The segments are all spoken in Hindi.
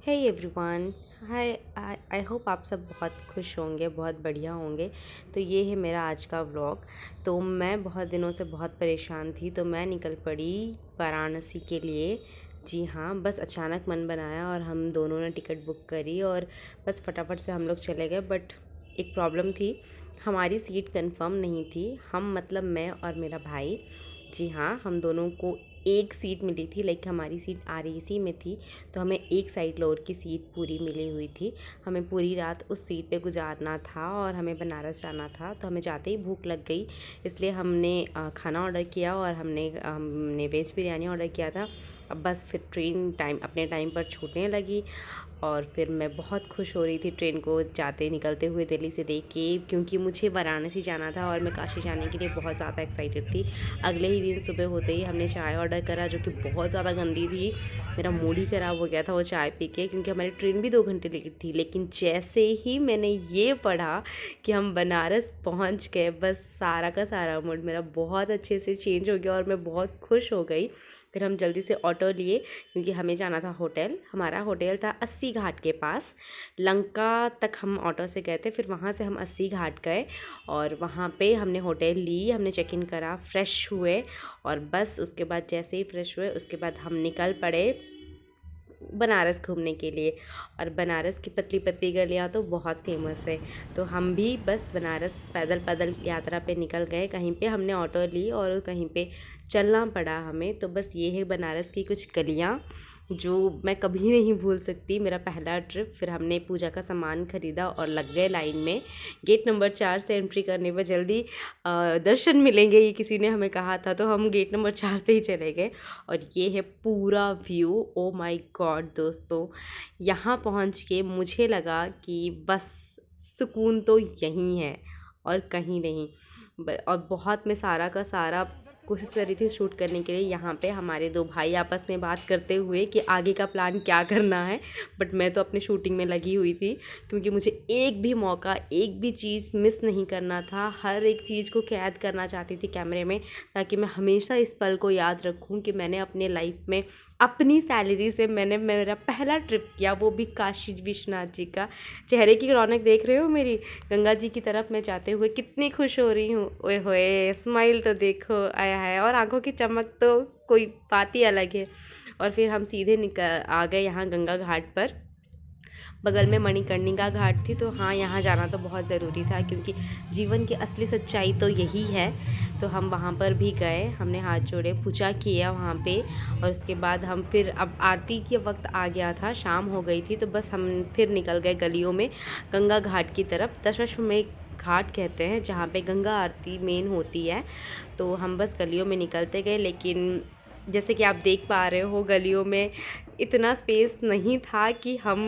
Hey everyone. Hi. I hope आप सब बहुत खुश होंगे, बहुत बढ़िया होंगे। तो ये है मेरा आज का व्लॉग। तो मैं बहुत दिनों से बहुत परेशान थी, तो मैं निकल पड़ी वाराणसी के लिए। जी हाँ, बस अचानक मन बनाया और हम दोनों ने टिकट बुक करी और बस फटाफट से हम लोग चले गए। बट एक प्रॉब्लम थी, हमारी सीट कंफर्म नहीं थी। हम मतलब मैं और मेरा भाई, जी हाँ, हम दोनों को एक सीट मिली थी। लाइक हमारी सीट आरएसी में थी, तो हमें एक साइड लोअर की सीट पूरी मिली हुई थी। हमें पूरी रात उस सीट पे गुजारना था और हमें बनारस जाना था। तो हमें जाते ही भूख लग गई, इसलिए हमने खाना ऑर्डर किया और हमने वेज बिरयानी ऑर्डर किया था। अब बस फिर ट्रेन अपने टाइम पर छूटने लगी और फिर मैं बहुत खुश हो रही थी ट्रेन को जाते निकलते हुए दिल्ली से देख के, क्योंकि मुझे वाराणसी जाना था और मैं काशी जाने के लिए बहुत ज़्यादा एक्साइटेड थी। अगले ही दिन सुबह होते ही हमने चाय ऑर्डर करा, जो कि बहुत ज़्यादा गंदी थी। मेरा मूड ही ख़राब हो गया था वो चाय पी के, क्योंकि हमारी ट्रेन भी 2 घंटे लेट थी। लेकिन जैसे ही मैंने ये पढ़ा कि हम बनारस पहुंच गए, बस सारा का सारा मूड मेरा बहुत अच्छे से चेंज हो गया और मैं बहुत खुश हो गई। फिर हम जल्दी से ऑटो लिए, क्योंकि हमें जाना था होटल। हमारा होटल था 80 घाट के पास। लंका तक हम ऑटो से गए थे, फिर वहाँ से हम 80 घाट गए और वहाँ पे हमने होटल ली, हमने चेक इन करा, फ्रेश हुए और बस उसके बाद जैसे ही फ्रेश हुए उसके बाद हम निकल पड़े बनारस घूमने के लिए। और बनारस की पतली पतली गलियाँ तो बहुत फेमस है। तो हम भी बस बनारस पैदल पैदल यात्रा पे निकल गए। कहीं पे हमने ऑटो ली और कहीं पे चलना पड़ा हमें। तो बस ये है बनारस की कुछ गलियाँ जो मैं कभी नहीं भूल सकती। मेरा पहला ट्रिप। फिर हमने पूजा का सामान ख़रीदा और लग गए लाइन में। गेट नंबर 4 से एंट्री करने पर जल्दी दर्शन मिलेंगे, ये किसी ने हमें कहा था, तो हम गेट नंबर 4 से ही चले गए। और ये है पूरा व्यू। ओ माय गॉड दोस्तों, यहाँ पहुँच के मुझे लगा कि बस सुकून तो यहीं है और कहीं नहीं। और बहुत मैं सारा का सारा कोशिश कर रही थी शूट करने के लिए। यहाँ पे हमारे दो भाई आपस में बात करते हुए कि आगे का प्लान क्या करना है। बट मैं तो अपनी शूटिंग में लगी हुई थी, क्योंकि मुझे एक भी मौका, एक भी चीज़ मिस नहीं करना था। हर एक चीज़ को कैद करना चाहती थी कैमरे में, ताकि मैं हमेशा इस पल को याद रखूँ कि मैंने अपने लाइफ में अपनी सैलरी से मैंने मेरा पहला ट्रिप किया, वो भी काशी विश्वनाथ जी का। चेहरे की रौनक देख रहे हो मेरी, गंगा जी की तरफ मैं जाते हुए कितनी खुश हो रही हूँ। ओए होए, स्माइल तो देखो आया है, और आंखों की चमक तो कोई बात ही अलग है। और फिर हम सीधे आ गए यहाँ गंगा घाट पर। बगल में मणिकर्णिका घाट थी, तो हाँ, यहाँ जाना तो बहुत ज़रूरी था, क्योंकि जीवन की असली सच्चाई तो यही है। तो हम वहाँ पर भी गए, हमने हाथ जोड़े, पूजा किया वहाँ पे। और उसके बाद हम फिर, अब आरती के वक्त आ गया था, शाम हो गई थी, तो बस हम फिर निकल गए गलियों में गंगा घाट की तरफ। दशाश्वमेध घाट कहते हैं जहाँ पे गंगा आरती मेन होती है। तो हम बस गलियों में निकलते गए, लेकिन जैसे कि आप देख पा रहे हो गलियों में इतना स्पेस नहीं था कि हम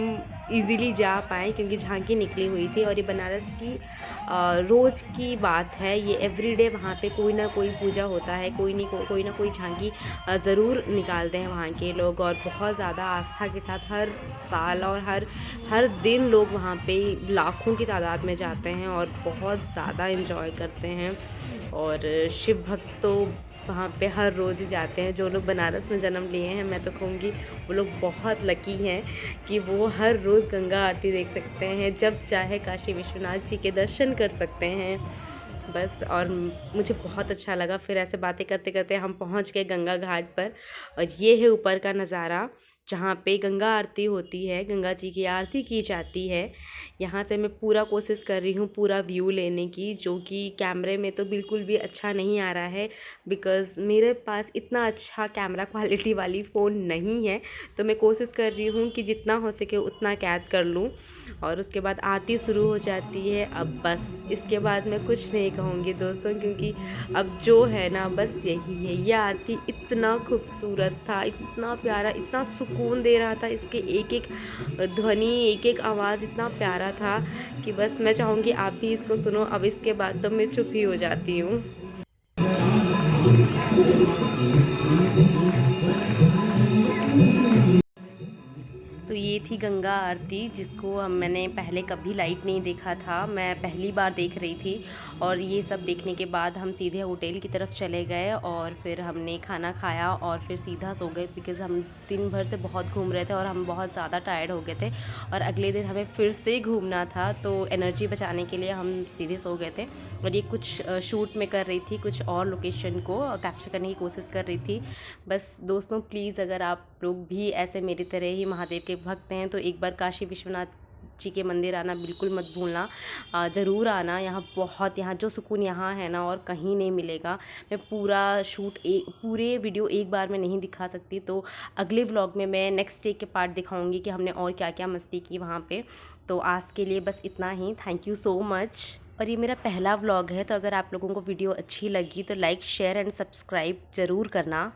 इजीली जा पाएँ, क्योंकि झांकी निकली हुई थी। और ये बनारस की रोज़ की बात है, ये एवरीडे वहाँ पे कोई ना कोई पूजा होता है, कोई ना कोई झांकी ज़रूर निकालते हैं वहाँ के लोग। और बहुत ज़्यादा आस्था के साथ हर साल और हर हर दिन लोग वहाँ पे लाखों की तादाद में जाते हैं और बहुत ज़्यादा इन्जॉय करते हैं। और शिव भक्त तो वहाँ पे हर रोज़ ही जाते हैं। जो लोग बनारस में जन्म लिए हैं, मैं तो कहूँगी वो लोग बहुत लकी हैं कि वो हर रोज़ गंगा आरती देख सकते हैं, जब चाहे काशी विश्वनाथ जी के दर्शन कर सकते हैं। बस, और मुझे बहुत अच्छा लगा। फिर ऐसे बातें करते करते हम पहुँच गए गंगा घाट पर। और ये है ऊपर का नज़ारा, जहाँ पे गंगा आरती होती है, गंगा जी की आरती की जाती है। यहाँ से मैं पूरा कोशिश कर रही हूँ पूरा व्यू लेने की, जो कि कैमरे में तो बिल्कुल भी अच्छा नहीं आ रहा है, बिकॉज़ मेरे पास इतना अच्छा कैमरा क्वालिटी वाली फ़ोन नहीं है। तो मैं कोशिश कर रही हूँ कि जितना हो सके उतना कैद कर लूँ। और उसके बाद आरती शुरू हो जाती है। अब बस इसके बाद मैं कुछ नहीं कहूँगी दोस्तों, क्योंकि अब जो है ना, बस यही है। ये आरती इतना खूबसूरत था, इतना प्यारा, इतना सुकून दे रहा था। इसके एक एक ध्वनि, एक एक आवाज़ इतना प्यारा था कि बस मैं चाहूँगी आप भी इसको सुनो। अब इसके बाद तो मैं चुप ही हो जाती हूँ। तो ये ये थी गंगा आरती, जिसको मैंने पहले कभी लाइव नहीं देखा था, मैं पहली बार देख रही थी। और ये सब देखने के बाद हम सीधे होटल की तरफ चले गए और फिर हमने खाना खाया और फिर सीधा सो गए, बिकॉज़ हम दिन भर से बहुत घूम रहे थे और हम बहुत ज़्यादा टायर्ड हो गए थे और अगले दिन हमें फिर से घूमना था, तो एनर्जी बचाने के लिए हम सीधे सो गए थे। और ये कुछ शूट में कर रही थी, कुछ और लोकेशन को कैप्चर करने की कोशिश कर रही थी। बस दोस्तों, प्लीज़ अगर आप लोग भी ऐसे मेरी तरह ही महादेव के भक्त हैं तो एक बार काशी विश्वनाथ जी के मंदिर आना बिल्कुल मत भूलना। ज़रूर आना, यहाँ जो सुकून यहाँ है ना और कहीं नहीं मिलेगा। मैं पूरे वीडियो एक बार में नहीं दिखा सकती, तो अगले व्लॉग में मैं नेक्स्ट डे के पार्ट दिखाऊंगी कि हमने और क्या क्या मस्ती की वहाँ पे। तो आज के लिए बस इतना ही। Thank you so much. और ये मेरा पहला व्लॉग है, तो अगर आप लोगों को वीडियो अच्छी लगी तो लाइक शेयर एंड सब्सक्राइब ज़रूर करना।